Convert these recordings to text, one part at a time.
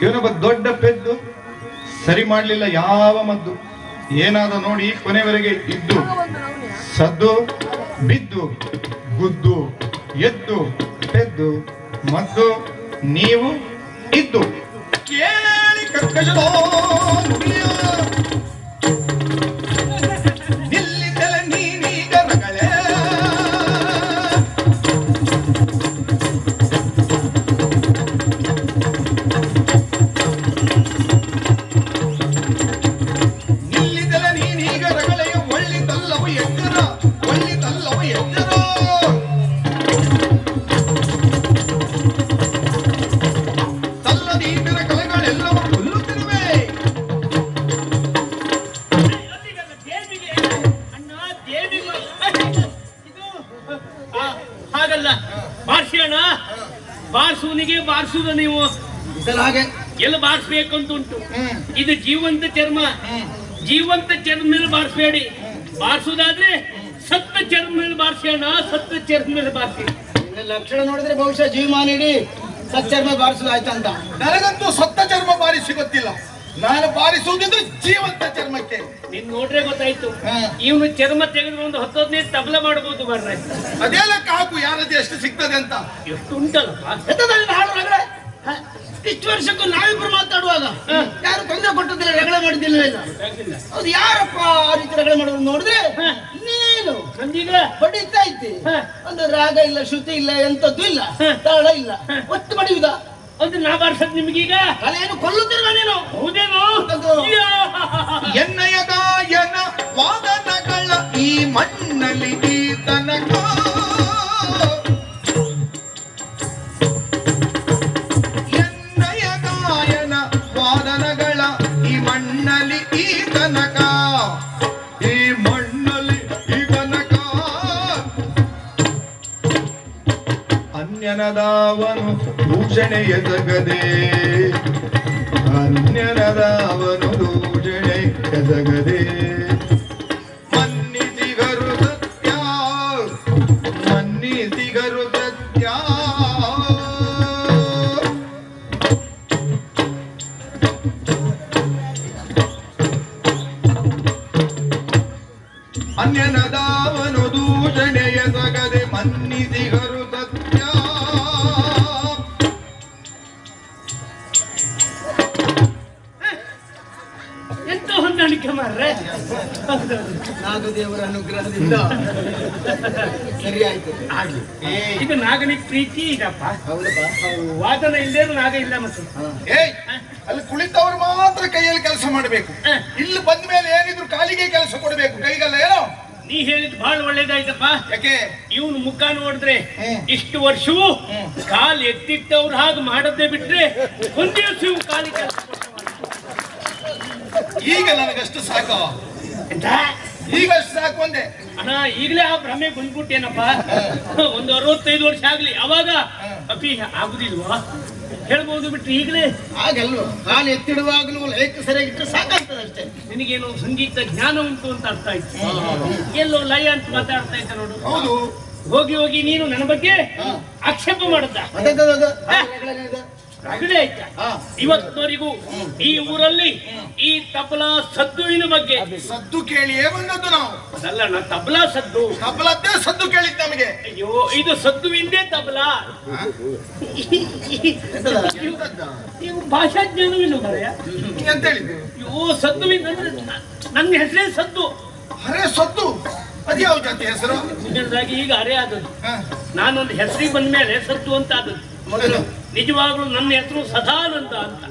ಇವನೊಬ್ಬ ದೊಡ್ಡ ಪೆದ್ದು, ಸರಿ ಮಾಡ್ಲಿಲ್ಲ ಯಾವ ಮದ್ದು. ಏನಾದ ನೋಡಿ ಕೊನೆವರೆಗೆ ಇದ್ದು, ಸದ್ದು ಬಿದ್ದು ಗುದ್ದು ಎದ್ದು ಪೆದ್ದು ಮದ್ದು ನೀವು ಇದ್ದು. ಕೇಳಿ ಕರ್ಕಶದೋ ನುಡಿಯ ನಿಲ್ಲಿದ್ದಲ ನೀನೀಗ ರಗಳೇ. ನಿಲ್ಲಿದ್ದಲ ನೀನೀಗ ರಗಳೆಯ ಒಳ್ಳಿತಲ್ಲವು ಎಚ್ಚರ, ಒಳ್ಳಿತಲ್ಲವು ಎಚ್ಚರ. ಸಲ್ಲದೀತರ ಕಲೆಗಳೆಲ್ಲವೂ ಕೊಲ್ಲುತ್ತಿರುವೆ. ಹಾಗಲ್ಲ ಬಾರ್ಸೋಣ, ಬಾರ್ಸುವನಿಗೆ ಬಾರ್ಸುದ ನೀವು ಹಾಗೆ ಎಲ್ಲ ಬಾರಿಸ್ಬೇಕು ಅಂತ ಉಂಟು. ಇದು ಜೀವಂತ ಚರ್ಮ, ಜೀವಂತ ಚರ್ಮ ಮೇಲೆ ಬಾರಿಸಬೇಡಿ. ಬಾರಿಸುದಾದ್ರೆ ಸತ್ತ ಚರ್ಮ ಮೇಲೆ ಬಾರಿಸೋಣ, ಸತ್ತ ಚರ್ಮ ಮೇಲೆ ಬಾರಿಸಿ. ಲಕ್ಷಣ ನೋಡಿದ್ರೆ ಬಹುಶಃ ಜೀವಮಾನ ಇಡೀ ಸಚ್ಚರ್ಮ ಬಾರಿಸುದಾಯ್ತಾ ಅಂತ. ನನಗಂತೂ ಸತ್ತ ಚರ್ಮ ಬಾರಿಸಿ ಗೊತ್ತಿಲ್ಲ. ನಾನು ಬಾರಿಸುವುದಿದ್ರೆ ಜೀವಂತ ಚರ್ಮಕ್ಕೆ. ನೀನ್ ನೋಡ್ರೆ ಗೊತ್ತಾಯ್ತು, ಇವನು ಚರ್ಮ ತೆಗೆದ್ರೆ ಒಂದು 10-15 ತಬಲ ಮಾಡಬಹುದು. ಬರ್ರ ಅದೆಲ್ಲ ಕಾಕು ಯಾರದ್ದು ಎಷ್ಟು ಸಿಗ್ತದೆ ಅಂತ. ಎಷ್ಟು ಉಂಟಲ್ಲಪ್ಪ. ಇಷ್ಟು ವರ್ಷಕ್ಕೂ ನಾವಿಬ್ರು ಮಾತಾಡುವಾಗ ಯಾರು ತೊಂದರೆ ಕೊಟ್ಟದಿಲ್ಲ, ರಗಳೆ ಮಾಡಿದ್ದಿಲ್ಲ. ಅದು ಯಾರಪ್ಪ ಆ ರೀತಿ ರಗಳೆ ಮಾಡೋದು ನೋಡಿದ್ರೆ ನೀನು ನಂದೀಗ ಹೊಡಿತಾ ಇದ್ದಿ. ಒಂದು ರಾಗ ಇಲ್ಲ, ಶ್ರುತಿ ಇಲ್ಲ, ಎಂತದ್ದು ಇಲ್ಲ, ತಾಳ ಇಲ್ಲ, ಒಟ್ಟು ಬಡಿಯುವುದ ಒಂದು ನಾ ಬಾರ್ಸದ್ ನಿಮ್ಗೀಗ ಅದೇನು ಕೊಲ್ಲುತ್ತಿರುವ ನೀನು. ಹೌದೇನೋ? ಎನ್ನಯ ಗಾಯನ ವಾದನಗಳ ಈ ಮಣ್ಣಲ್ಲಿ ಈ ತನಕ. ಎನ್ನಯ ಗಾಯನ ವಾದನಗಳ ಈ ಮಣ್ಣಲ್ಲಿ ಈ ತನಕ, ಈ ಮಣ್ಣಲ್ಲಿ ಈ ತನಕ. ಅನ್ಯನದಾವನು ದೂಷಣೆ ಎಸಗದೆ, ಅನ್ಯನದಾವನು ದೂಷಣೆ ಎಸಗದೆ. ಮನ್ನಿಸಿಗರು ಸತ್ಯ, ಮನ್ನಿಸಿಗರು ಸತ್ಯ. ಅನ್ಯನದಾವನು ದೂಷಣೆ ಎಸಗದೆ, ಮನ್ನಿಸಿಗರು ಸತ್ಯ. ಎಂತ ಹೊಂದಾಣಿಕೆ ಮಾರ್ರೆ. ನಾಗದೇವರ ಅನುಗ್ರಹದಿಂದ ಸರಿಯಾಯ್ತು. ಆಗ್ಲಿ. ಇದು ನಾಗನಿಗೆ ಪ್ರೀತಿ ಇದಪ್ಪ. ಹೌದಪ್ಪ. ವಾದನ ಇಲ್ದೇನು ನಾಗ ಇಲ್ಲ. ಮತ್ತೆ ಏಯ್, ಅಲ್ಲಿ ಕುಳಿತವರು ಮಾತ್ರ ಕೈಯಲ್ಲಿ ಕೆಲಸ ಮಾಡಬೇಕು. ಇಲ್ಲಿ ಬಂದ ಮೇಲೆ ಏನಿದ್ರು ಕಾಲಿಗೆ ಕೆಲಸ ಕೊಡಬೇಕು, ಕೈಗಲ್ಲ. ಏನೋ ನೀ ಹೇಳಿದ್ ಬಹಳ ಒಳ್ಳೇದಾಯ್ತಪ್ಪ. ಯಾಕೆ? ಇವನು ಮುಖ ನೋಡಿದ್ರೆ ಇಷ್ಟು ವರ್ಷವೂ ಕಾಲ್ ಎತ್ತಿಟ್ಟವ್ರು ಹಾಗೆ ಮಾಡದೇ ಬಿಟ್ರೆ ಒಂದ್ ದಿವಸ ಇವು ಕಾಲಿಗೆ ಕೆಲಸ ಈಗ ನನಗಷ್ಟು ಸಾಕು, ಈಗ ಅಷ್ಟು ಸಾಕು ಒಂದೇ. ಅಣ್ಣ ಈಗಲೇ ಆ ಭ್ರಮೆ ಬಂದ್ಬಿಟ್ಟೇನಪ್ಪ. ಒಂದು 65 ವರ್ಷ ಆಗ್ಲಿ, ಅವಾಗ ಅಪಿ ಆಗುದಿಲ್ವಾ ಹೇಳ್ಬೋದು. ಬಿಟ್ರೆ ಈಗಲೇ ಹಾಗಲ್ವ, ಕಾಲು ಎತ್ತಿಡುವಾಗಲೂ ಲೈಕ್ ಸರಿಯಾಗಿಟ್ಟರೆ ಸಾಕಾಗ್ತದೆ ಅಷ್ಟೇ. ನಿನಗೇನೋ ಸಂಗೀತ ಜ್ಞಾನ ಉಂಟು ಅಂತ ಅರ್ಥ ಆಯ್ತು. ಎಲ್ಲೋ ಲಯ ಅಂತ ಮಾತಾಡ್ತಾ ಇದ್ದ ನೋಡು. ಹೌದು. ಹೋಗಿ ಹೋಗಿ ನೀನು ನನ್ನ ಬಗ್ಗೆ ಆಕ್ಷೇಪ ಮಾಡುತ್ತ ರಗಡೆ ಆಯ್ತಾ? ಇವತ್ತಿನವರೆಗೂ ಈ ಊರಲ್ಲಿ ಈ ತಬಲಾ ಸದ್ದುವಿನ ಬಗ್ಗೆ ಸದ್ದು ಕೇಳಿಯೇ ಬಂದದ್ದು ನಾವು. ಅಲ್ಲ, ತಬಲಾ ಸದ್ದು, ತಬಲದ್ದೇ ಸದ್ದು ಕೇಳಿದ್ ನಮಗೆ. ಅಯ್ಯೋ, ಇದು ಸದ್ದುವಿಂದೇ ತಬಲಾ. ನೀವು ಭಾಷಾ ಜ್ಞಾನವಿಲ್ಲ ಮರೆಯ. ಅಂತ ಹೇಳಿದ್ರು. ಅಯ್ಯೋ, ಸದ್ದುವಿಂದ ಅಂದ್ರೆ ನನ್ನ ಹೆಸರೇ ಸದ್ದು. ಅರೆ ಸದ್ದು, ಅದ್ಯಾವ ಜಾತಿ ಹೆಸರು? ಮೊದಲಾಗಿ ಈಗ ಅರೆ ಆದದ್ದು. ನಾನೊಂದು ಹೆಸರಿಗೆ ಬಂದ ಮೇಲೆ ಸದ್ದು ಅಂತ ಆದದ್ದು. ನಿಜವಾಗ್ಲೂ ನನ್ನ ಹೆಸರು ಸದಾನಂದ ಅಂತ.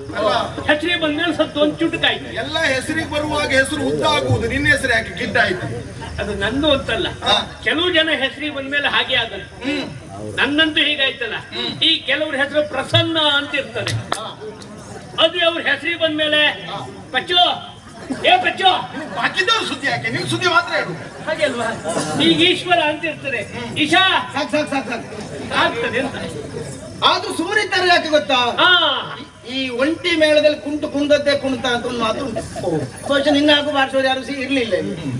ಹೆಸರಿಗೆ ಬಂದ್ಮೇಲೆ ಸದ್ದು ಅಂತ ಚುಟುಕಾಯ್ತು. ಎಲ್ಲ ಹೆಸರಿಗೆ ಬರುವಾಗ ಹೆಸರು ಉದ್ದ ಆಗುವುದು, ನಿನ್ನ ಹೆಸರು ಯಾಕೆ ಗಿಡ್ಡ ಆಯ್ತು? ಅದು ನಂದು ಅಂತಲ್ಲ, ಕೆಲವು ಜನ ಹೆಸರಿಗೆ ಬಂದ್ಮೇಲೆ ಹಾಗೆ ಆದದ್ದು. ನನ್ನಂತೂ ಹೀಗಾಯ್ತಲ್ಲ. ಈ ಕೆಲವ್ರ ಹೆಸರು ಪ್ರಸನ್ನ ಅಂತ ಇರ್ತದೆ. ಅದು ಅವ್ರ ಹೆಸರಿಗೆ ಬಂದ್ಮೇಲೆ ಪಚ್ಚೋ, ಏ ಪಚ್ಚೋ, ಬಾಕಿದವ್ರ ಸುದ್ದಿ ಯಾಕೆ, ನಿಮ್ ಸುದ್ದಿ ಮಾತ್ರ ಹೇಳು. ಹಾಗೆ ಅಲ್ವಾ? ಈಗ ಈಶ್ವರ ಅಂತ ಇರ್ತಾರೆ, ಈಶಾ ಸಾಕು ಸಾಕು ಸಾಕು ಸಾಕು ಆಗ್ತದೆ ಅಂತ. ಆದ್ರೂ ಸುಮ್ಮನಿದ್ದಾರೆ ಯಾಕೆ ಗೊತ್ತಾ? ಹಾ, ಈ ಒಂಟಿ ಮೇಳದಲ್ಲಿ ಕುಂಟು ಕುಂದದ್ದೇ ಕುಣಿತ ಅಂತ ಒಂದು ಮಾತು ಉಂಟು. ಬಹುಶಃ ನಿನ್ನ ಹಾಗೂ ಬಾರಿಸೋರು ಯಾರು ಇರ್ಲಿಲ್ಲ.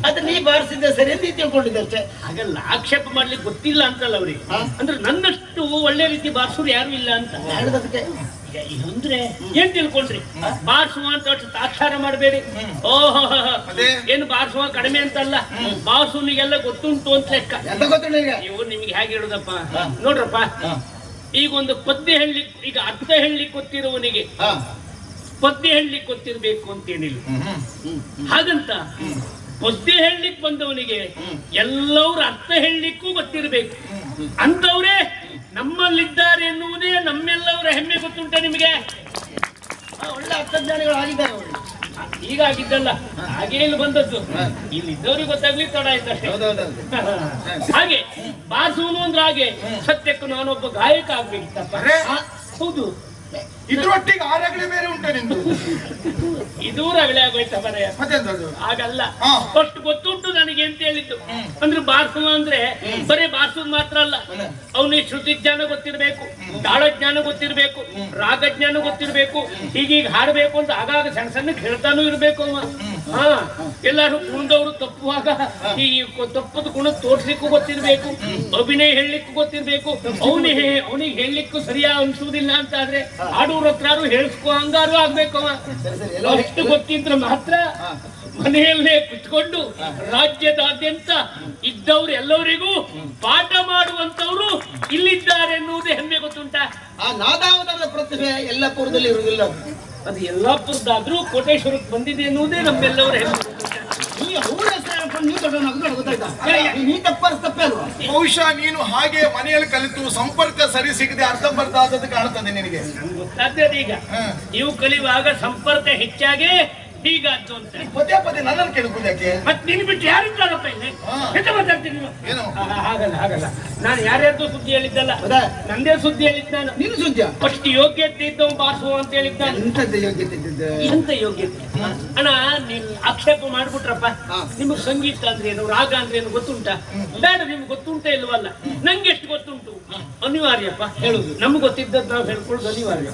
ಆದ್ರೆ ನೀ ಬಾರಿಸಿದ್ದೆ ಸರಿ ಅಂತ ತಿಳ್ಕೊಂಡಿದ್ದೆ ಅಷ್ಟೇ. ಹಾಗಲ್ಲ, ಆಕ್ಷೇಪ ಮಾಡ್ಲಿಕ್ಕೆ ಗೊತ್ತಿಲ್ಲ ಅಂತಲ್ಲ ಅವ್ರಿಗೆ. ಅಂದ್ರೆ ನನ್ನಷ್ಟು ಒಳ್ಳೆ ರೀತಿ ಬಾರಿಸೋರು ಯಾರು ಇಲ್ಲ ಅಂತ. ಅದಕ್ಕೆ ಅಂದ್ರೆ ಏನ್ ತಿಳ್ಕೊಂಡ್ರಿ ಬಾರ್ಸುವ ಅಂತ ಅಷ್ಟು ತಾತ್ಸಾರ ಮಾಡಬೇಡಿ. ಓಹೋ ಅದೇ. ಏನು ಬಾರ್ಸುವ ಕಡಿಮೆ ಅಂತಲ್ಲ, ಬಾರ್ಸುನಿಗೆಲ್ಲ ಗೊತ್ತುಂಟು ಅಂತ ಲೆಕ್ಕ. ಎಂತ ಗೊತ್ತಿಲ್ಲ ಈಗ ಇವ್ರು ನಿಮ್ಗೆ ಹೇಗೆ ಹೇಳುದಪ್ಪ ನೋಡ್ರಪ್ಪ, ಈಗ ಒಂದು ಪದ್ಯ ಹೇಳಲಿಕ್ಕೆ, ಈಗ ಅರ್ಥ ಹೇಳಲಿಕ್ಕೆ ಗೊತ್ತಿರುವವನಿಗೆ ಪದ್ಯ ಹೇಳಲಿಕ್ಕೆ ಗೊತ್ತಿರ್ಬೇಕು ಅಂತೇನಿಲ್ಲ. ಹಾಗಂತ ಪದ್ಯ ಹೇಳಲಿಕ್ಕೆ ಬಂದವನಿಗೆ ಎಲ್ಲವ್ರ ಅರ್ಥ ಹೇಳಲಿಕ್ಕೂ ಗೊತ್ತಿರಬೇಕು. ಅಂತವ್ರೆ ನಮ್ಮಲ್ಲಿದ್ದಾರೆ ಎನ್ನುವುದೇ ನಮ್ಮೆಲ್ಲವರ ಹೆಮ್ಮೆ. ಗೊತ್ತುಂಟ ನಿಮಗೆ? ಒಳ್ಳೆ ಅರ್ಥಜ್ಞಾನಿಗಳು ಆಗಿದ್ದಾರೆ ಅವರು. ಈಗ ಆಗಿದ್ದಲ್ಲ, ಹಾಗೆ ಇಲ್ಲಿ ಬಂದದ್ದು. ಇಲ್ಲಿದ್ದವ್ರಿಗೆ ಗೊತ್ತಾಗ್ಲಿಕ್ಕೆ ತಡ ಆಯ್ತಷ್ಟೇ. ಹಾಗೆ ಬಾಸುವನು ಅಂದ್ರೆ ಹಾಗೆ ಸತ್ಯಕ್ಕೂ ನಾನೊಬ್ಬ ಗಾಯಕ ಆಗ್ಬೇಕಿತ್ತಪ್ಪ. ಹೌದು, ಇದ್ರೊಟ್ಟಿಗೆ ಆರಗಳೆ ಬೇರೆ ಉಂಟು ನಿಂದು. ಇದು ರಗಳೆ ಆಗೋಯ್ತ ಬರೆಯ. ಹಾಗಲ್ಲ, ಅಷ್ಟು ಗೊತ್ತುಂಟು ನನಗೆ ಅಂತ ಹೇಳಿದ್ದು. ಅಂದ್ರೆ ಬಾರ್ಸುವ ಅಂದ್ರೆ ಬರೀ ಬಾರ್ಸುದ್ ಮಾತ್ರ ಅಲ್ಲ, ಅವನಿಗೆ ಶ್ರುತಿ ಜ್ಞಾನ ಗೊತ್ತಿರ್ಬೇಕು, ತಾಳ ಜ್ಞಾನ ಗೊತ್ತಿರ್ಬೇಕು, ರಾಗ ಜ್ಞಾನ ಗೊತ್ತಿರ್ಬೇಕು. ಹೀಗೀಗ ಹಾಡ್ಬೇಕು ಅಂತ ಆಗಾಗ ಸಣ್ಣ ಸಣ್ಣ ಹೇಳ್ತಾನೂ ಇರ್ಬೇಕು ಅವ. ಹಾ, ಎಲ್ಲಾರು ಕುಣಿದವರು ತಪ್ಪುವಾಗ ಈ ತಪ್ಪದ ಗುಣ ತೋರ್ಸ್ಲಿಕ್ಕೂ ಗೊತ್ತಿರ್ಬೇಕು, ಅಭಿನಯ ಹೇಳಲಿಕ್ಕೂ ಗೊತ್ತಿರ್ಬೇಕು. ಅವನಿಗೆ ಹೇಳಲಿಕ್ಕೂ ಸರಿಯಾ ಅನ್ಸುವುದಿಲ್ಲ ಅಂತ ಆದ್ರೆ ಆಡೂರ ಹತ್ರ ಹೇಳಿಸ್ಕೊ ಹಂಗಾರು ಆಗ್ಬೇಕು ಅವ. ಅಷ್ಟು ಗೊತ್ತಿದ್ರೆ ಮಾತ್ರ ಮನೆಯಲ್ಲೇ ಕುತ್ಕೊಂಡು ರಾಜ್ಯದಾದ್ಯಂತ ಇದ್ದವ್ರು ಎಲ್ಲವರಿಗೂ ಪಾಠ ಮಾಡುವಂತವ್ರು ಇಲ್ಲಿದ್ದಾರೆ ಎನ್ನುವುದೇ ಹೆಮ್ಮೆ. ಗೊತ್ತುಂಟ? ಆ ನಾದಾವತಾರದ ಪ್ರತಿಭೆ ಎಲ್ಲಪುರದಲ್ಲಿ ಇರುವುದಿಲ್ಲ. ಅದು ಎಲ್ಲಾಪುರದಾದ್ರೂ ಕೋಟೇಶ್ವರಕ್ಕೆ ಬಂದಿದೆ ಎನ್ನುವುದೇ ನಮ್ಮೆಲ್ಲವರ ಹೆಮ್ಮೆ. ಬಹುಶಃ ನೀನು ಹಾಗೆ ಮನೆಯಲ್ಲಿ ಕಲಿತು ಸಂಪರ್ಕ ಸರಿ ಸಿಗದೆ ಅರ್ಧಂಬರ್ಧ ಆದದ್ದು ಕಾಣ್ತದೆ ನಿನಗೆ. ಗೊತ್ತಾಗ್ತದೆ ಈಗ. ನೀವು ಕಲಿಯುವಾಗ ಸಂಪರ್ಕ ಹೆಚ್ಚಾಗಿ ಹೀಗಾದ್ದು ಅಂತ. ಪದೇ ಪದೇ ನನ್ನನ್ನು ಕೇಳ್ಬೋದು ಯಾಕೆ? ಮತ್ತೆ ನಿನ್ ಬಿಟ್ಟು ಯಾರಿದ್ದಾರಪ್ಪ ಇಲ್ಲಿ? ಎಂತ ಮಾತಾಡ್ತೀನಿ ನೀವು? ಏನು? ಹಾಗಲ್ಲ ನಾನು ಯಾರ್ಯಾರ್ದು ಸುದ್ದಿ ಹೇಳಿದ್ದಲ್ಲ, ನಂದೇ ಸುದ್ದಿ ಹೇಳಿದ್ ನಾನು. ನಿನ್ನ ಸುದ್ದಿ ಅಷ್ಟು ಯೋಗ್ಯತೆ ಇದ್ದವ್ ಬಾರಿಸುವ ಅಂತ ಹೇಳಿದ್ದ. ಎಂತದ್ದು ಯೋಗ್ಯತೆ ಇದ್ದದ್ದು? ಎಂತ ಯೋಗ್ಯತೆ ಅಣ್ಣ? ನೀನ್ ಆಕ್ಷೇಪ ಮಾಡ್ಬಿಟ್ರಪ್ಪ. ನಿಮಗ್ ಸಂಗೀತ ಅಂದ್ರೆ ಏನು, ರಾಗ ಅಂದ್ರೆ ಏನು ಗೊತ್ತುಂಟ? ಬೇಡ, ನಿಮ್ಗೆ ಗೊತ್ತುಂಟ ಇಲ್ವಲ್ಲ. ನಂಗೆ ಎಷ್ಟು ಗೊತ್ತುಂಟು ಅನಿವಾರ್ಯಪ್ಪ ಹೇಳುದು. ನಮ್ಗೆ ಗೊತ್ತಿದ್ದದ್ದು ನಾವು ಹೇಳ್ಕೊಳ್ಳೋದು ಅನಿವಾರ್ಯ.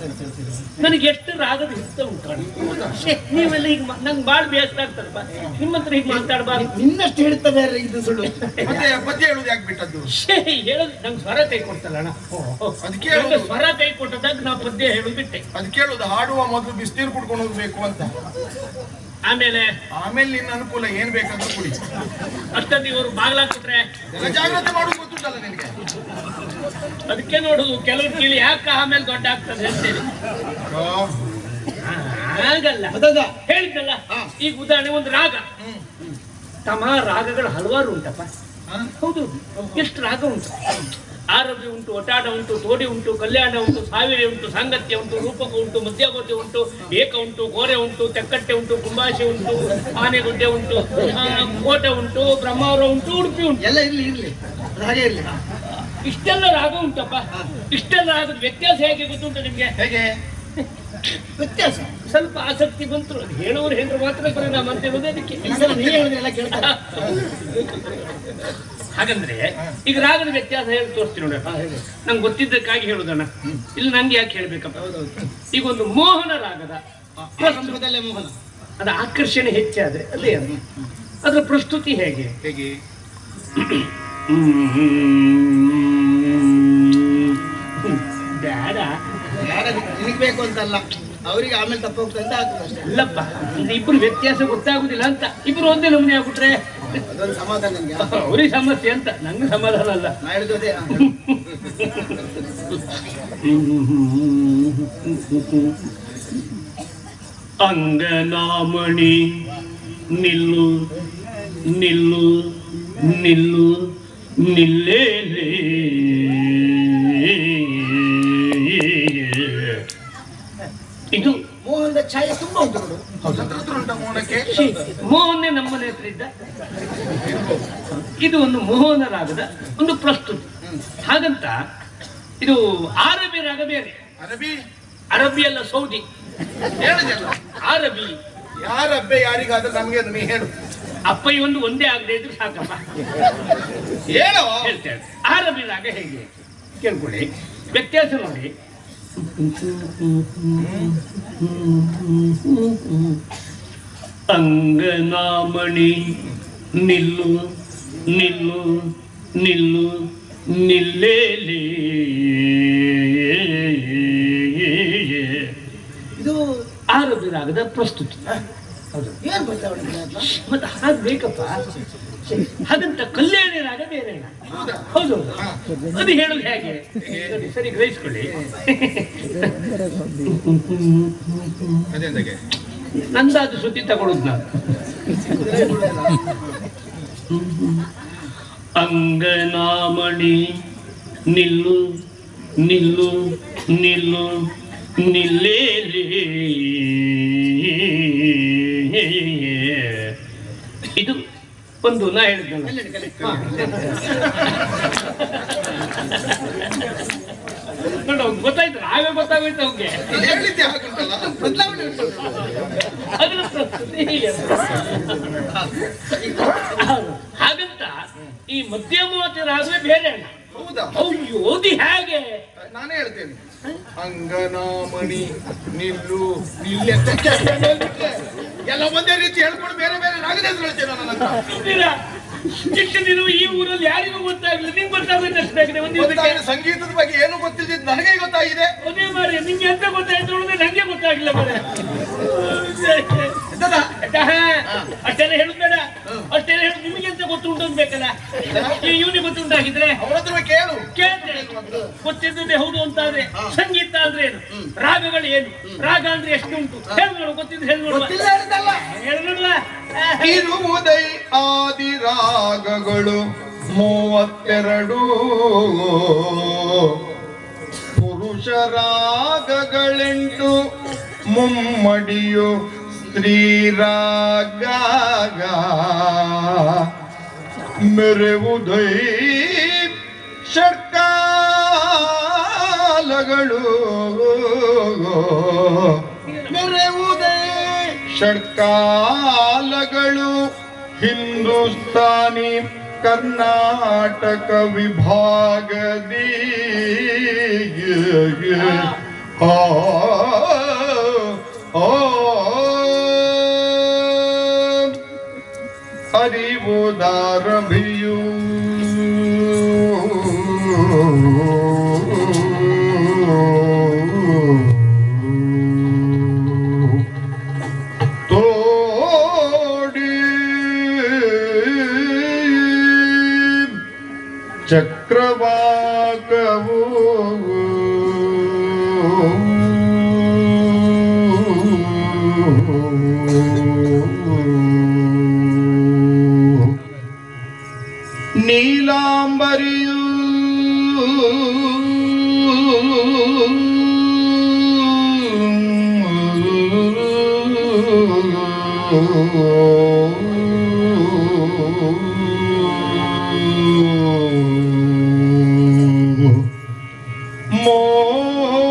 ನನಗೆ ಎಷ್ಟು ರಾಗದ ಹಿಡಿತ ಉಂಟು. ನೀವೆಲ್ಲ ಈಗ ನಂಗೆ ಬಾಳ್ ಬೇಸರ ಆಗ್ತದಪ್ಪ ನಿಮ್ಮ ಹತ್ರ ಹೀಗೆ ಮಾತಾಡಬಾರ್ದು. ನಿನ್ನಷ್ಟು ಹೇಳ್ತಾ ಬೇರೆ ಇದು ಸುಳ್ಳು. ಪದ್ಯ ಹೇಳುದು ಯಾಕೆ ಬಿಟ್ಟದ್ದು? ಹೇಳೋದು ನಂಗೆ ಸ್ವರ ಕೈ ಕೊಡ್ತಲ್ಲ ಅಣ್ಣ. ಅದಕ್ಕೆ ಸ್ವರ ಕೈ ಕೊಟ್ಟದಾಗ ನಾ ಪದ್ಯ ಹೇಳುದು ಬಿಟ್ಟೆ. ಅದಕ್ಕೆ ಹೇಳುದು ಹಾಡುವ ಮೊದಲು ಬಿಸಿನೀರು ಕುಡ್ಕೊಂಡು ಹೋಗ್ಬೇಕು ಅಂತ. ಆಮೇಲೆ ನಿನ್ನ ಅನುಕೂಲ ಏನ್ ಬೇಕಂತ ಕುಡಿ. ಅಷ್ಟೊಂದು ಇವರು ಬಾಗ್ಲಾಕ್ಬಿಟ್ರೆ ಜಾಗ್ರತೆ ಮಾಡೋದು ಗೊತ್ತುಂಟಲ್ಲ ನಿನಗೆ. ಅದಕ್ಕೆ ನೋಡುದು ಕೆಲವ್ರು ಕೀಳಿ ಯಾಕೆ ಆಮೇಲೆ ದೊಡ್ಡ ಆಗ್ತದೆ ಅಂತೇಳಿ. ಆಗಲ್ಲ ಹೇಳಿದ್ದಲ್ಲ. ಈಗ ಉದಾಹರಣೆ ಒಂದು ರಾಗ ತಮ್ಮ ರಾಗಗಳು ಹಲವಾರು ಉಂಟಪ್ಪ. ಹೌದು, ಎಷ್ಟು ರಾಗ ಉಂಟು. ಆರಭ್ಯ ಉಂಟು, ಒಟಾಟ ಉಂಟು, ತೋಡಿ ಉಂಟು, ಕಲ್ಯಾಣ ಉಂಟು, ಸಾವಿರ ಉಂಟು, ಸಾಂಗತ್ಯ ಉಂಟು, ರೂಪಕ ಉಂಟು, ಮಧ್ಯಗೋಟೆ ಉಂಟು, ಏಕ ಉಂಟು, ಗೋರೆ ಉಂಟು, ತೆಕ್ಕಟ್ಟೆ ಉಂಟು, ಕುಂಬಾಶೆ ಉಂಟು, ಆನೆಗುಡ್ಡೆ ಉಂಟು, ಕೋಟೆ ಉಂಟು, ಬ್ರಹ್ಮಾವರ ಉಂಟು, ಉಡುಪಿ ಉಂಟು. ಎಲ್ಲ ಇರ್ಲಿ ಹಾಗೆ ಇರ್ಲಿ. ಇಷ್ಟೆಲ್ಲ ರಾಗ ಉಂಟಪ್ಪ. ಇಷ್ಟೆಲ್ಲ ರಾಗದ ವ್ಯತ್ಯಾಸ ಹೇಗೆ ಗೊತ್ತುಂಟು ನಿಮ್ಗೆ? ಹೇಗೆ ವ್ಯತ್ಯಾಸ? ಸ್ವಲ್ಪ ಆಸಕ್ತಿ ಬಂತು. ಹೇಳುವರು ಹೆಂಡ್ರು ಮಾತ್ರ ಪರಿಣಾಮ ಅಂತ ಹೇಳೋದೇ ಅದಕ್ಕೆ. ಹಾಗಂದ್ರೆ ಈಗ ರಾಗದ ವ್ಯತ್ಯಾಸ ಹೇಳಿ ತೋರಿಸ್ತೀನಿ ನೋಡಪ್ಪ. ನಂಗೆ ಗೊತ್ತಿದ್ದಕ್ಕಾಗಿ ಹೇಳುದಣ್ಣ, ಇಲ್ಲಿ ನಂಗೆ ಯಾಕೆ ಹೇಳ್ಬೇಕಪ್ಪ. ಈಗ ಒಂದು ಮೋಹನ ರಾಗದ ಮೋಹನ, ಅದ ಆಕರ್ಷಣೆ ಹೆಚ್ಚಾದ್ರೆ ಅದೇ ಅದು. ಅದರ ಪ್ರಸ್ತುತಿ ಹೇಗೆ? ಬೇಡ, ನಿನಗೆ ಬೇಕು ಅಂತಲ್ಲ, ಅವರಿಗೆ ಆಮೇಲೆ ತಪ್ಪ ಹೋಗ್ತಾ ಅಂತ ಆಗ್ತದೆ ಅಷ್ಟೇ. ಇಲ್ಲಪ್ಪ, ಇಬ್ರು ವ್ಯತ್ಯಾಸ ಗೊತ್ತಾಗುದಿಲ್ಲ ಅಂತ. ಇಬ್ರು ಒಂದೇ ನಮೂನೆ ಆಗ್ಬಿಟ್ರೆ ಅದೊಂದು ಸಮಾಧಾನ ನಿಮ್ಗೆ. ಅವ್ರಿಗೆ ಸಮಸ್ಯೆ ಅಂತ, ನಂಗೆ ಸಮಾಧಾನ ಅಲ್ಲ. ನಾ ಹೇಳಿದೆ ಅಂಗನಾಮಣಿ ನಿಲ್ಲು ನಿಲ್ಲು ನಿಲ್ಲು ನಿಲ್ಲೇಲೇ. ಇದು ಮೋಹನದ ಛಾಯೆ ತುಂಬಾ ಉಂಟು ನೋಡು. ಮೋಹನೇ ನಮ್ಮನೆ ಹತ್ರ ಇದ್ದ. ಇದು ಒಂದು ಮೋಹನ ರಾಗದ ಒಂದು ಪ್ರಸ್ತುತಿ. ಹಾಗಂತ ಇದು ಆರಬಿ ರಾಗ ಬೇರೆ. ಅರಬಿ ಅಲ್ಲ, ಸೌದಿ. ಆರಬಿ ಯಾರಬ್ಬೆ ಯಾರಿಗಾದ್ರೆ ನಮ್ಗೆ ನೀ ಹೇಳು. ಅಪ್ಪ ಒಂದು ಒಂದೇ ಆಗದೆ ಇದ್ರು ಸಾಕಪ್ಪ. ಹೇಳು. ಹೇಳ್ತೇವೆ ಆರಬಿ ರಾಗ ಹೇಗೆ ಕೇಳ್ಕೊಳ್ಳಿ, ವ್ಯತ್ಯಾಸ ನೋಡಿ. ಅಂಗನಾಮಣಿ ನಿಲ್ಲು ನಿಲ್ಲು ನಿಲ್ಲು ನಿಲ್ಲೇಲೇ. ಇದು ಆರೋಗ್ಯ ರಾಗದ ಪ್ರಸ್ತುತಿ. ಏನ್ ಬದಲಾವಣೆ ಮತ್ತೆ ಹಾಗೆ ಬೇಕಪ್ಪ. ಹಾಗಂತ ಕಲ್ಯಾಣಿ ರಾಗ ಬೇರೆ. ಹೌದು, ಅದು ಹೇಳುದು ಹೇಗೆ ಸರಿ ಗ್ರಹಿಸ್ಕೊಳ್ಳಿ. ನಂದಾದ ಶ್ರುತಿ ತಗೊಳುದು ನಾನು. ಅಂಗನಾಮಣಿ ನಿಲ್ಲು ನಿಲ್ಲು ನಿಲ್ಲು ನಿಲ್ಲೇಲಿ, ಇದು ಒಂದು ನಾ ಹೇಳಿದ್ನಲ್ಲ. ನೋಡ ಗೊತ್ತಾಯ್ತು, ಆಗ ಗೊತ್ತಾಗೋಯ್ತು ಅವ್ಗೆ. ಅದರ ಪ್ರಸ್ತುತಿ ಹೀಗೆ. ಹಾಗಂತ ಈ ಮಧ್ಯಮವತಿ ರಾಗವೇ ಬೇರೆ ಅಲ್ಲ. ಹೌದಾ? ಅಯ್ಯೋ ಅದು ಹೇಗೆ ನಾನೇ ಹೇಳ್ತೇನೆ. ಅಂಗನಾಮಣಿ ನಿಲ್ಲು ನಿಲ್ಲೆ ಎಲ್ಲ ಒಂದೇ ರೀತಿ ಹೇಳ್ಕೊಂಡು ಬೇರೆ ಬೇರೆ ರಾಗದ ಹೆಸರು ಹೇಳ್ತೇನೆ ನನ್ನ ಹತ್ರ. ಚಿಕ್ಕ ನೀನು ಈ ಊರಲ್ಲಿ ಯಾರಿಗೂ ಗೊತ್ತಾಗ್ಲಿ, ನಿಂಗೆ ಗೊತ್ತಾಗಬೇಕಷ್ಟೇ. ಒಂದು ಸಂಗೀತದ ಬಗ್ಗೆ ಏನು ಗೊತ್ತಿದ್ದು ನನಗೆ ಗೊತ್ತಾಗಿದೆ. ಅದೇ ಮಾರಿ ನಿಂಗೆ ಎಂತ ಗೊತ್ತಾಯ್ತು ಅನ್ನೋದೇ ನಂಗೆ ಗೊತ್ತಾಗಿಲ್ಲ ಮಾರೆ. ಅಷ್ಟೆಲ್ಲ ಹೇಳುಬೇಡ, ಅಷ್ಟೆಲ್ಲ ಹೇಳುದು ನಿಮಗೆ ಎಂತ ಗೊತ್ತುಂಟು ಅನ್ಬೇಕಲ್ಲ. ಇವನಿಗೆ ಗೊತ್ತುಂಟಾಗಿದ್ರೆ ಅವ್ರ ಹತ್ರ ಕೇಳು. ಕೇಳ್ತೇನೆ, ಗೊತ್ತಿದ್ದದೆ ಹೌದು ಅಂತಾದ್ರೆ. ಸಂಗೀತ ಅಂದ್ರೆ ಏನು, ರಾಗಗಳು ಏನು, ರಾಗ ಅಂದ್ರೆ ಎಷ್ಟು ಉಂಟು ಹೇಳು, ಗೊತ್ತಿದ್ದು ಹೇಳಿ ನೋಡುವ. ಹೇಳಿ ನೋಡುವ. ಇರುವುದೈ ಆದಿ ರಾಗಗಳು 32, ಪುರುಷ ರಾಗಗಳೆಂಟು, ಮುಮ್ಮಡಿಯು ಸ್ತ್ರೀ ರಾಗ, ಮೆರೆವುದೈ ಷಟ್ಕಾಲಗಳು, ಮೆರೆವುದೈ ಷಟ್ಕಾಲಗಳು, ಹಿಂದೂಸ್ತಾನಿ ಕರ್ನಾಟಕ ವಿಭಾಗದಿ. ಅರಿವುದಾರಭಿಯೂ ಚಕ್ರವಾಕವು ನೀಲಾಂಬರಿಯು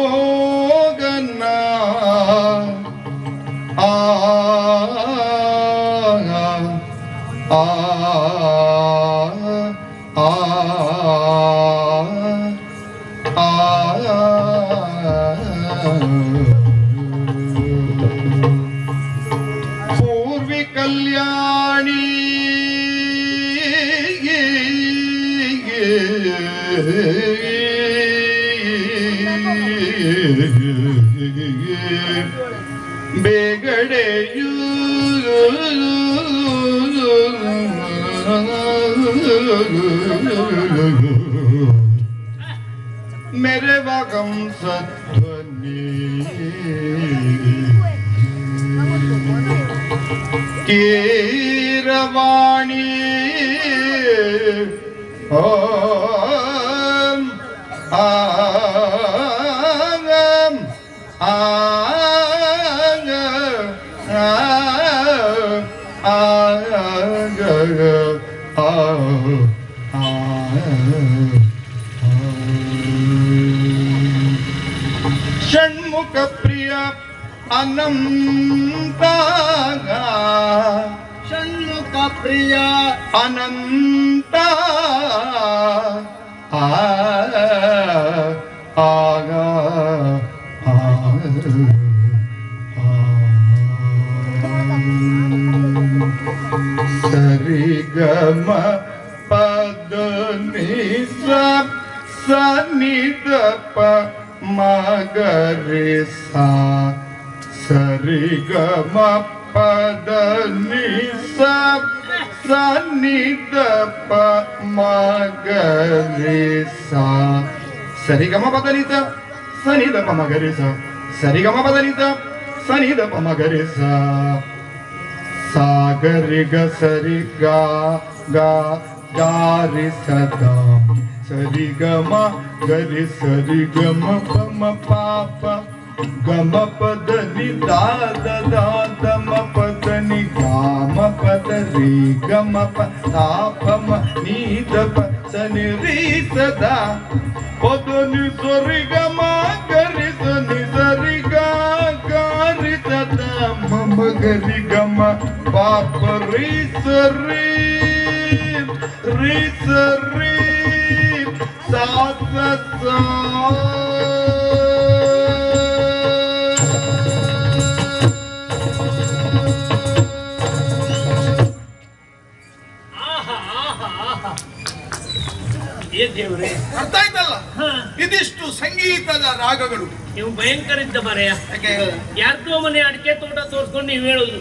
ಮೋಗನ ಆ ಆ ಪೂರ್ವಿ ಕಲ್ಯಾಣಿ ಬೇಗಡೆಯೂ ಮೆರೆವಗಂ ಸಧ್ವನಿ ಕೀರವಾಣಿ ಓಂ ಆಂ ಆಂಗ ಆಂಗ ಷಣ್ಮುಖ ಪ್ರಿಯ ಅನಂತ, ಷಣ್ಮುಖ ಪ್ರಿಯ ಅನಂತ ಆಗ ಸರಿಗಮ ಪದ ನಿಸ ಸನಿದ ಪ ಮಗರೆ ಸಾ ಸರಿ ಗ ಮ ಪದ ನಿ ಸ ನಿ ದ ಪ ಮ ಗ ರಿ ಸ ಸರಿ ಗ ಮ ಪದ ನಿ ಸ ನಿ ದ ಪ ಮ ಗ ರಿ ಸ ಸರಿ ಗ ಮ ಪದ ನಿ ಸ ನಿ ದ ಪ ಮ ಗ ರಿ ಸ ಸ ಗ ರಿ ಗ ಸರಿ ಗ ಗ ಗ ರಿ ಸ ದ ಸರಿ ಗ ಮ ಗ ರಿ ಸರಿ ಗ ಮ ಪ ಮ ಪ ಪ ಗ ಮ ಪದ ನಿ ದ ದ ದ ದ ಮ ಪದ ನಿ ಗ ಮ ಪದ ರಿ ಗ ಮ ಪ ದ ಪ ಮ ನಿ ದ ಪ ಸ ನಿ ರಿ ಸ ದ ಪದ ನಿ ಸ ರಿ ಗ ಮ ಗ ರಿ ಸ ನಿ ಸ ರಿ ಗ ಗ ರಿ ಸ ದ ಮ ಮ ಗ ರಿ ಗ ಮ ಪ ಪ ರಿ ಸ ರಿ ರಿ ಸ ರಿ ಸ ಸ ಸ ದೇವ್ರೆ, ಅರ್ಥ ಆಯ್ತಲ್ಲ? ಇದಿಷ್ಟು ಸಂಗೀತದ ರಾಗಗಳು. ನೀವು ಭಯಂಕರ ಇದ್ದ ಮರೆಯ. ಯಾಕೆ? ಯಾರ್ದೋ ಮನೆ ಅಡಿಕೆ ತೋಟ ತೋರಿಸ್ಕೊಂಡು ನೀವು ಹೇಳುದು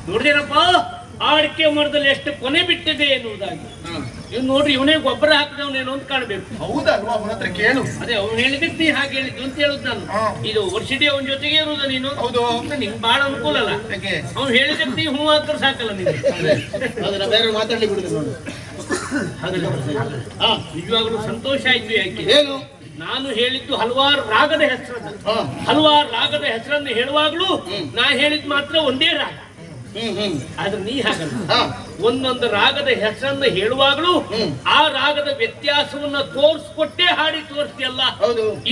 ನೋಡಿದಿರಪ್ಪ, ಆ ಅಡಿಕೆ ಮರದಲ್ಲಿ ಎಷ್ಟು ಕೊನೆ ಬಿಟ್ಟಿದೆ ಎನ್ನುವುದಾಗಿ. ನೀವು ನೋಡ್ರಿ, ಇವನೇ ಗೊಬ್ಬರ ಹಾಕಿದವನೇನು ಅಂತ ಕಾಣ್ಬೇಕು. ಹೌದಲ್ವಾ? ಅವನ ಹತ್ರ ಕೇಳು. ಅದೇ ಅವ್ನು ಹೇಳಿದಕ್ಕೆ ನೀ ಹಾಗೆ ಹೇಳಿದ್ದು ಅಂತ ಹೇಳುದು ನಾನು. ಇದು ವರ್ಷಿಡಿ ಅವನ ಜೊತೆಗೆ ಇರುವುದ ನೀನು? ಹೌದು. ನಿಂಗೆ ಬಹಳ ಅನುಕೂಲ ಅಲ್ಲ. ಅವ್ನು ಹೇಳಿದಕ್ಕೆ ನೀ ಹೂ ಹಾಕ್ತಾರೆ ಸಾಕಲ್ಲ ನಿಂಗೆ. ಬೇರೆ ಮಾತಾಡ್ಲಿ ಬಿಡುದು ನೋಡಿ. ನಿಜವಾಗ್ಲೂ ಸಂತೋಷ ಆಯ್ತು. ಯಾಕೆ? ಏನು? ನಾನು ಹೇಳಿದ್ದು ಹಲವಾರು ರಾಗದ ಹೆಸರನ್ನು, ಹಲವಾರು ರಾಗದ ಹೆಸರನ್ನು ಹೇಳುವಾಗ್ಲೂ ನಾ ಹೇಳಿದ್ ಮಾತ್ರ ಒಂದೇ ರಾಗ. ಆದ್ರೆ ನೀ ಹಾಗಲ್ಲ, ಒಂದೊಂದು ರಾಗದ ಹೆಸರನ್ನು ಹೇಳುವಾಗಲೂ ಆ ರಾಗದ ವ್ಯತ್ಯಾಸವನ್ನ ತೋರಿಸ್ಕೊಟ್ಟೆ ಹಾಡಿ ತೋರಿಸ್ತಿಯಲ್ಲ.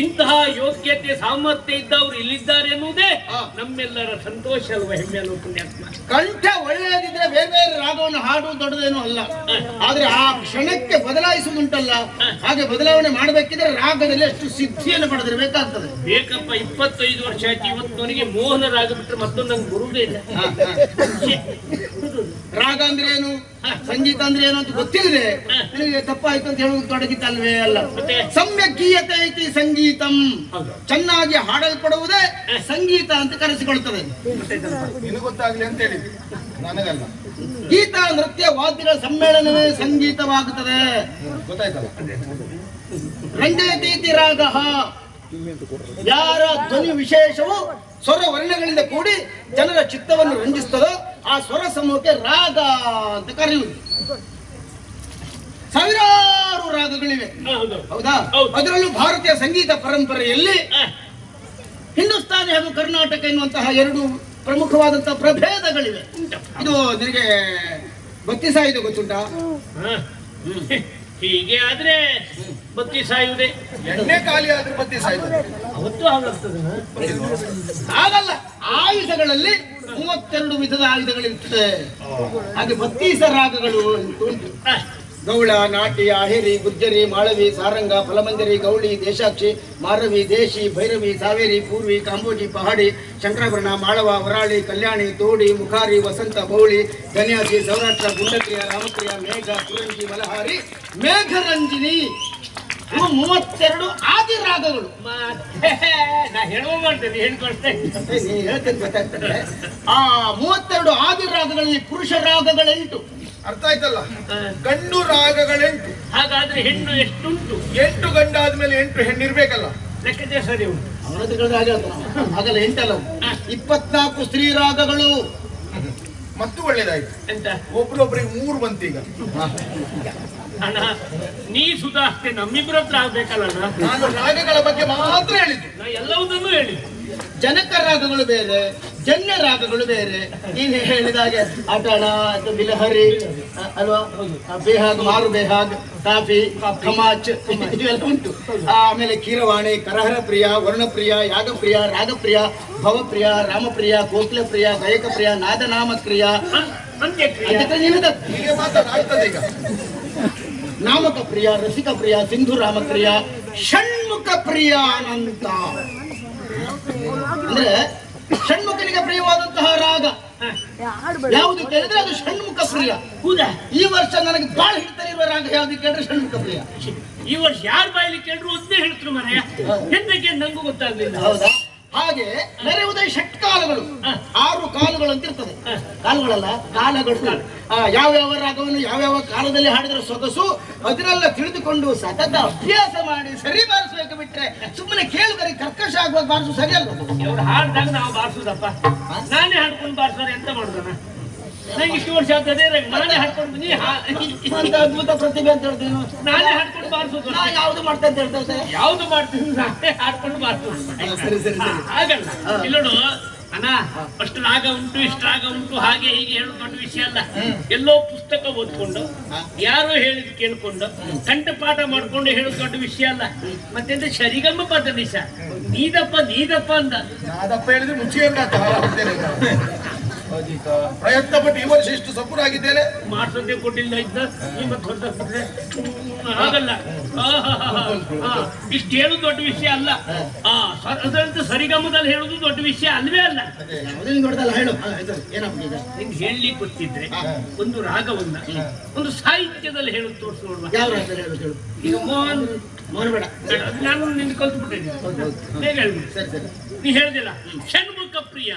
ಇಂತಹ ಯೋಗ್ಯತೆ ಸಾಮರ್ಥ್ಯ ಇದ್ದವರು ಇಲ್ಲಿದ್ದಾರೆ ಎನ್ನುವುದೇ ನಮ್ಮೆಲ್ಲರ ಸಂತೋಷ ಅಲ್ವಾ, ಹೆಮ್ಮೆ ಅಲ್ವ ಪುಣ್ಯಾತ್ಮ. ಕಂಠ ಒಳ್ಳೆಯದಿದ್ರೆ ಬೇರೆ ಬೇರೆ ರಾಗವನ್ನು ಹಾಡುವುದು ದೊಡ್ಡದೇನೂ ಅಲ್ಲ. ಆದ್ರೆ ಆ ಕ್ಷಣಕ್ಕೆ ಬದಲಾಯಿಸುವುದುಂಟಲ್ಲ, ಹಾಗೆ ಬದಲಾವಣೆ ಮಾಡಬೇಕಿದ್ರೆ ರಾಗದಲ್ಲಿ ಅಷ್ಟು ಸಿದ್ಧಿಯನ್ನು ಪಡೆದಿರಬೇಕಾಗ್ತದೆ. ಬೇಕಪ್ಪ, 25 ವರ್ಷ ಆಯ್ತು ಇವತ್ತವನಿಗೆ ಮೋಹನ ರಾಗ ಬಿಟ್ಟರೆ ಮತ್ತೊಂದು ನಂಗೆ ಬರುವುದೇ ಇಲ್ಲ. ರಾಗ ಅಂದ್ರೆ ಏನು, ಸಂಗೀತ ಅಂದ್ರೆ ಏನು ಅಂತ ಗೊತ್ತಿಲ್ಲದೆ ನಿನಗೆ ತಪ್ಪಾಯ್ತು ಅಂತ ಹೇಳುವುದು ತೊಡಗಿತ್ತಲ್ವೇ? ಅಲ್ಲ. ಸಮ್ಯಕ್ ಗೀಯತೆ ಐತಿ ಸಂಗೀತಂ, ಚೆನ್ನಾಗಿ ಹಾಡಲ್ಪಡುವುದೇ ಸಂಗೀತ ಅಂತ ಕರೆಸಿಕೊಳ್ತದೆ. ನಿನಗೆ ಗೊತ್ತಾಗ್ಲಿ ಅಂತ ಹೇಳಿ, ನನಗಲ್ಲ. ಗೀತ ನೃತ್ಯ ವಾದ್ಯಗಳ ಸಮ್ಮೇಳನವೇ ಸಂಗೀತವಾಗುತ್ತದೆ. ಗೊತ್ತಾಯ್ತಲ್ಲ? ರಂಜಯತೀತಿ ರಾಗ, ಯಾರ ಧ್ವನಿ ವಿಶೇಷವು ಸ್ವರ ವರ್ಣಗಳಿಂದ ಕೂಡಿ ಜನರ ಚಿತ್ತವನ್ನು ರಂಜಿಸ್ತದೋ ಆ ಸ್ವರ ಸಮೂಹಕ್ಕೆ ರಾಗ ಅಂತ ಕರೆಯುವುದು. ಸಾವಿರಾರು ರಾಗಗಳಿವೆ, ಹೌದಾ? ಅದರಲ್ಲೂ ಭಾರತೀಯ ಸಂಗೀತ ಪರಂಪರೆಯಲ್ಲಿ ಹಿಂದೂಸ್ತಾನಿ ಹಾಗೂ ಕರ್ನಾಟಕ ಎನ್ನುವಂತಹ ಎರಡು ಪ್ರಮುಖವಾದಂತಹ ಪ್ರಭೇದಗಳಿವೆ. ಇದು ನಿನಗೆ ಭಕ್ತಿ ಸಾಹಿತ್ಯ ಗೊತ್ತುಂಟಾ? ಹೀಗೆ ಆದ್ರೆ ಬತ್ತಿ ಸಾಯುವುದೇ. ಎಣ್ಣೆ ಖಾಲಿ ಆದ್ರೆ ಬತ್ತಿ ಸಾಯುತ್ತದೆ. ಅವತ್ತು ಹಾಗಾಗ್ತದೆ. ಹಾಗಲ್ಲ, ಆಯುಧಗಳಲ್ಲಿ 32 ವಿಧದ ಆಯುಧಗಳಿರ್ತದೆ. ಹಾಗೆ 32 ರಾಗಗಳು ಉಂಟು. ಗೌಳ, ನಾಟಿ, ಆಹೇರಿ, ಗುಜ್ಜರಿ, ಮಾಳವಿ, ಸಾರಂಗ, ಫಲಮಂಜರಿ, ಗೌಳಿ, ದೇಶಾಕ್ಷಿ, ಮಾರವಿ, ದೇಶಿ, ಭೈರವಿ, ಸಾವೇರಿ, ಪೂರ್ವಿ, ಕಾಂಬೋಜಿ, ಪಹಾಡಿ, ಶಂಕರಾಭರಣ, ಮಾಳವ, ವರಾಳಿ, ಕಲ್ಯಾಣಿ, ತೋಡಿ, ಮುಖಾರಿ, ವಸಂತ, ಬೌಳಿ, ಧನ್ಯಾಸಿ, ಸೌರಾಷ್ಟ್ರ, ಗುಂಡಕ್ರಿಯ, ರಾಮಕ್ರಿಯ, ಮೇಘ, ಕುರಂಜಿ, ಮಲಹಾರಿ, ಮೇಘರಂಜಿನಿ. ಇವು 32 ಆದಿ ರಾಗಗಳು. ನಾ ಹೇಳುವ ಮಾಡ್ತೇನೆ, ಹೇಳ್ಕೊಳ್ತೇನೆ, ಹೇಳ್ತೇನೆ ಗೊತ್ತಾಗ್ತದೆ. ಆ 32 ಆದಿ ರಾಗಗಳಲ್ಲಿ ಪುರುಷ ರಾಗಗಳೆಂಟು. ಅರ್ಥ ಆಯ್ತಲ್ಲ? ಗಂಡು ರಾಗಗಳೆಂಟು. ಹಾಗಾದ್ರೆ ಹೆಣ್ಣು ಎಷ್ಟುಂಟು? 8 ಗಂಡಾದ್ಮೇಲೆ 8 ಹೆಣ್ಣು ಇರ್ಬೇಕಲ್ಲ. ಲೆಕ್ಕದೇ ಸರಿ ಉಂಟು. ಹಾಗಲ್ಲ, 8 ಅಲ್ಲ, 24 ಸ್ತ್ರೀ ರಾಗಗಳು. ಮತ್ತು ಒಳ್ಳೇದಾಯ್ತು. ಎಂತ? ಒಬ್ರೊಬ್ರಿಗೆ 3 ಬಂತು ಈಗ. ಅಣ್ಣ, ನೀ ಸುಧಾ ಅಷ್ಟೇ ನಮ್ಮಿಬ್ಬರ ಹತ್ರ ಆಗ್ಬೇಕಲ್ಲ. ನಾನು ರಾಗಗಳ ಬಗ್ಗೆ ಮಾತ್ರ ಹೇಳಿದ್ದು, ನಾ ಎಲ್ಲವುದನ್ನು ಹೇಳಿದ್ದು. ಜನಕ ರಾಗಗಳು ಬೇರೆ, ಜನ್ಯ ರಾಗಗಳು ಬೇರೆ. ನೀನು ಹೇಳಿದಾಗೆ ಆಟಾಣ, ಬಿಲಹರಿ ಅಲ್ವಾ, ಬೇಹಾಗ್, ಮಾರು ಬೇಹಾಗ್, ಕಾಫಿ, ಖಮಾಚ್ ಇವೆಲ್ಲ ಉಂಟು. ಆಮೇಲೆ ಕೀರವಾಣಿ, ಕರಹರ ಪ್ರಿಯ, ವರ್ಣಪ್ರಿಯ, ಯಾಗಪ್ರಿಯ, ರಾಗಪ್ರಿಯ, ಭವಪ್ರಿಯ, ರಾಮಪ್ರಿಯ, ಕೋಕಿಲಪ್ರಿಯ, ಗಯಕಪ್ರಿಯ, ನಾದನಾಮಕ್ರಿಯ, ಹೀಗೆ ಮಾತಾಡ್ತದೆ ಈಗ. ನಾಮಕ ಪ್ರಿಯ, ರಸಿಕ ಪ್ರಿಯ, ಸಿಂಧು ರಾಮಪ್ರಿಯ, ಷಣ್ಮುಖ ಪ್ರಿಯ ಅನಂತ. ಅಂದ್ರೆ ಷಣ್ಮುಖನಿಗೆ ಪ್ರಿಯವಾದಂತಹ ರಾಗ ಯಾವುದು ಕೇಳಿದ್ರೆ ಅದು ಷಣ್ಮುಖ ಪ್ರಿಯ. ಹೌದಾ? ಈ ವರ್ಷ ನನಗೆ ಬಾಳ ಹಿಡ್ತಾರೆ ಇರುವ ರಾಗ ಯಾವ್ದು ಕೇಳಿದ್ರೆ ಷಣ್ಮುಖ ಪ್ರಿಯ. ಈ ವರ್ಷ ಯಾರು ಬಾಯಲ್ಲಿ ಕೇಳಿದ್ರು ಒಂದೇ ಹೇಳ್ತಾರೆ ಮನೆಯ ಹೆಂದಕ್ಕೆ ನಂಗೂ ಗೊತ್ತಾಗ್ಲಿಲ್ಲ. ಹೌದಾ? ಹಾಗೆ ನೆರೆಯುವುದೇ ಷಟ್ಕಾಲಗಳು 6 ಕಾಲಗಳು ಅಂತ ಇರ್ತದೆ. ಕಾಲುಗಳಲ್ಲ, ಕಾಲಗಳು. ಯಾವ್ಯಾವ ರಾಗವನ್ನು ಯಾವ್ಯಾವ ಕಾಲದಲ್ಲಿ ಹಾಡಿದ್ರೆ ಸೊಗಸು ಅದನ್ನೆಲ್ಲ ತಿಳಿದುಕೊಂಡು ಸತತ ಅಭ್ಯಾಸ ಮಾಡಿ ಸರಿ ಬಾರಿಸಬೇಕು. ಬಿಟ್ರೆ ಸುಮ್ಮನೆ ಕೇಳಿದರೆ ಕರ್ಕಶ ಆಗುವಾಗ ಬಾರಿಸು ಸರಿಯಲ್ಲ. ಇವ್ರು ಹಾಡ್ದಾಗ ನಾವು ಬಾರಿಸುದಪ್ಪ, ನಾನೇ ಹಾಡ್ಕೊಂಡು ಬಾರಿಸೋರು ಎಂತ ಮಾಡುದನ? ನಂಗೆ ಇಷ್ಟು ವರ್ಷ ಆಗ್ತದೆ, ನಾನೇ ಹಾಡ್ಕೊಂಡು ಅಂತ ಅದ್ಭುತ ಪ್ರತಿಭೆ ಅಂತ ಹೇಳ್ತೀನಿ. ನಾನೇ ಹಾಡ್ಕೊಂಡು ಬಾರಿಸೋದು. ನಾ ಯಾವ್ದು ಮಾಡ್ತಾ ಅಂತ ಹೇಳ್ತಾ ಯಾವ್ದು ಮಾಡ್ತೀನಿ, ನಾನೇ ಹಾಡ್ಕೊಂಡು ಬಾರಿಸೋದು. ಸರಿ ಸರಿ ಸರಿ. ಹಾಗಲ್ಲ ಇಲ್ಲೋಡು ಅಣ್ಣ, ಅಷ್ಟು ರಾಗ ಉಂಟು, ಇಷ್ಟು ರಾಗ ಉಂಟು, ಹಾಗೆ ಹೀಗೆ ಹೇಳೋದು ದೊಡ್ಡ ವಿಷಯ ಅಲ್ಲ. ಎಲ್ಲೋ ಪುಸ್ತಕ ಓದ್ಕೊಂಡು ಯಾರೋ ಹೇಳಿದ್ ಕೇಳ್ಕೊಂಡು ಕಂಠಪಾಠ ಮಾಡ್ಕೊಂಡು ಹೇಳೋದು ದೊಡ್ಡ ವಿಷಯ ಅಲ್ಲ. ಮತ್ತೆಂತ ಸರಿಗಮ್ಮ ಪದ್ಧತಿ ನೀದಪ್ಪ ನೀದಪ್ಪ ಅಂದ. ಅದಪ್ಪ ಹೇಳಿದ್ರೆ ಮುಚ್ಚಿಗೆ ಪ್ರಯತ್ನ ಪಟ್ಟು ಈ ವರ್ಷ ಇಷ್ಟು ಸಪೂರಾಗಿದ್ದೇನೆ. ಮಾಡ್ಸೋದೇ ಕೊಟ್ಟಿಲ್ಲ ಇದ್ದ ಮತ್ತೆ ಹೊರದಾಗ್ಬಿಟ್ರೆ ಹಾಗಲ್ಲ. ಇಷ್ಟು ಹೇಳುದು ದೊಡ್ಡ ವಿಷಯ ಅಲ್ಲ. ಅದರಂತೆ ಸರಿಗಮದಲ್ಲಿ ಹೇಳುದು ದೊಡ್ಡ ವಿಷಯ ಅಲ್ವೇ ಅಲ್ಲ. ದೊಡ್ಡದಲ್ಲ ಹೇಳು. ಏನಪ್ಪ ಈಗ ನಿಂಗೆ ಹೇಳಲಿಕ್ಕೆ ಗೊತ್ತಿದ್ರೆ ಒಂದು ರಾಗವನ್ನ ಒಂದು ಸಾಹಿತ್ಯದಲ್ಲಿ ಹೇಳುದು ತೋರಿಸಿ ನೋಡುವ. ಯಾವ ರಾಗದಲ್ಲಿ ಹೇಳು ಹೇಳು. ಈಗ ಮೋಹನ್ ಬೇಡ. ನಾನು ನಿನ್ ಕಲ್ತ್ಬಿಟ್ಟಿದ್ದೀನಿ. ಬೇಗ ಹೇಳ್ಬಿಟ್ಟು. ಸರಿ ಸರಿ. ನೀ ಹೇಳ್ದಿಲ್ಲ ಷಣ್ಮುಖ ಪ್ರಿಯ,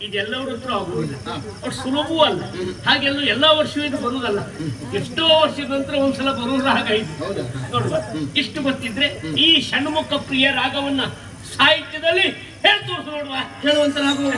ಇದೆಲ್ಲವರ ಹತ್ರ ಆಗುವುದಿಲ್ಲ. ಅವ್ರು ಸುಲಭವೂ ಅಲ್ಲ. ಹಾಗೆಲ್ಲ ಎಲ್ಲಾ ವರ್ಷವೂ ಇದು ಬರುವುದಲ್ಲ. ಎಷ್ಟೋ ವರ್ಷದ ನಂತರ ಒಂದ್ಸಲ ಬರುವ ರಾಗ ಇದು ನೋಡುವ. ಇಷ್ಟು ಗೊತ್ತಿದ್ರೆ ಈ ಷಣ್ಮುಖ ಪ್ರಿಯ ರಾಗವನ್ನ ಸಾಹಿತ್ಯದಲ್ಲಿ ಹೇಳಿ ತೋರಿಸು ನೋಡುವ. ಹೇಳುವಂತ ನಾವು